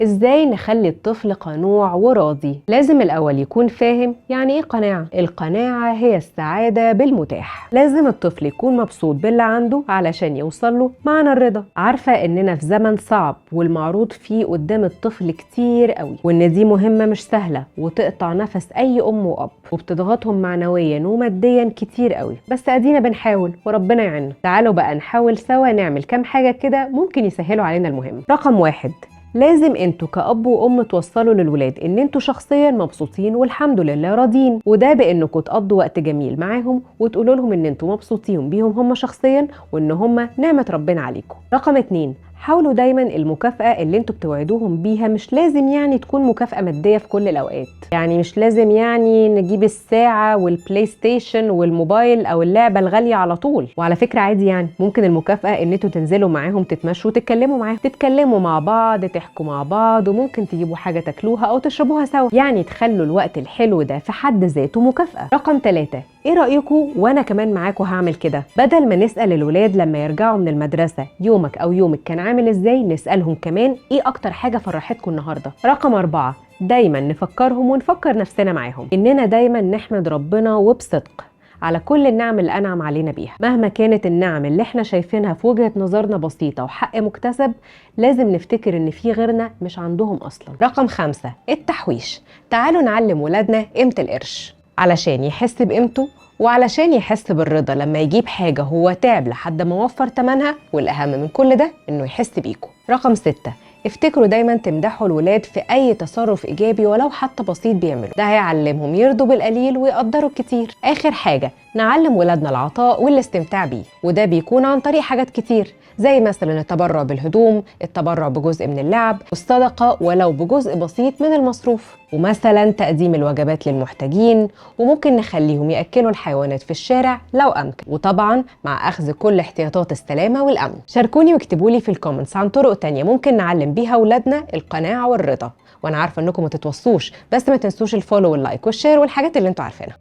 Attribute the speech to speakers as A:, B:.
A: ازاي نخلي الطفل قنوع وراضي؟ لازم الاول يكون فاهم يعني ايه قناعة. القناعة هي السعادة بالمتاح. لازم الطفل يكون مبسوط باللي عنده علشان يوصل له معنى الرضا. عارفة اننا في زمن صعب والمعروض فيه قدام الطفل كتير قوي، وان دي مهمة مش سهلة وتقطع نفس اي ام واب وبتضغطهم معنويا وماديا كتير قوي، بس ادينا بنحاول وربنا يعيننا. تعالوا بقى نحاول سوا نعمل كام حاجة كده ممكن يسهلوا علينا المهم. رقم 1، لازم انتوا كأب وأم توصلوا للولاد ان انتوا شخصيا مبسوطين والحمد لله راضيين، وده بانكم تقضوا وقت جميل معاهم وتقولوا لهم ان انتوا مبسوطين بيهم هم شخصيا وان هم نعمة ربنا عليكم. رقم 2، حاولوا دايما المكافأة اللي انتوا بتوعدوهم بيها مش لازم يعني تكون مكافأة مادية في كل الأوقات، يعني مش لازم يعني نجيب الساعة والبلاي ستيشن والموبايل أو اللعبة الغالية على طول. وعلى فكرة عادي، يعني ممكن المكافأة ان انتوا تنزلوا معاهم تتمشوا وتتكلموا معاهم، تتكلموا مع بعض، تحكوا مع بعض، وممكن تجيبوا حاجة تاكلوها أو تشربوها سوا، يعني تخلوا الوقت الحلو ده في حد ذاته مكافأة. رقم 3، ايه رأيكم وانا كمان معاكم هعمل كده؟ بدل ما نسأل الولاد لما يرجعوا من المدرسة يومك او يومك كان عامل ازاي، نسألهم كمان ايه اكتر حاجة فرحتكم النهاردة. رقم 4، دايما نفكرهم ونفكر نفسنا معاهم اننا دايما نحمد ربنا وبصدق على كل النعم اللي أنعم علينا بيها، مهما كانت النعم اللي احنا شايفينها في وجهة نظرنا بسيطة وحق مكتسب، لازم نفتكر ان في غيرنا مش عندهم اصلا. رقم 5، التحويش. تعالوا نعلم ولادنا قيمة القرش علشان يحس بقيمته وعلشان يحس بالرضا لما يجيب حاجة هو تعب لحد ما وفر تمنها، والأهم من كل ده إنه يحس بيكم. رقم 6، افتكروا دايما تمدحوا الولاد في أي تصرف إيجابي ولو حتى بسيط بيعملوا، ده هيعلمهم يرضوا بالقليل ويقدروا الكتير. آخر حاجة، نعلم ولادنا العطاء والاستمتاع بيه، وده بيكون عن طريق حاجات كتير زي مثلا التبرع بالهدوم، التبرع بجزء من اللعب، والصدقة ولو بجزء بسيط من المصروف، ومثلا تقديم الوجبات للمحتاجين، وممكن نخليهم يأكلوا الحيوانات في الشارع لو أمكن، وطبعا مع أخذ كل احتياطات السلامة والأمن. شاركوني واكتبوا لي في الكومنتس عن طرق تانية ممكن نعلم بيها ولادنا القناعة والرضا، وانا عارفة انكم ما تتوصوش، بس ما تنسوش الفولو واللايك والشير والحاجات اللي انتوا عارفينها.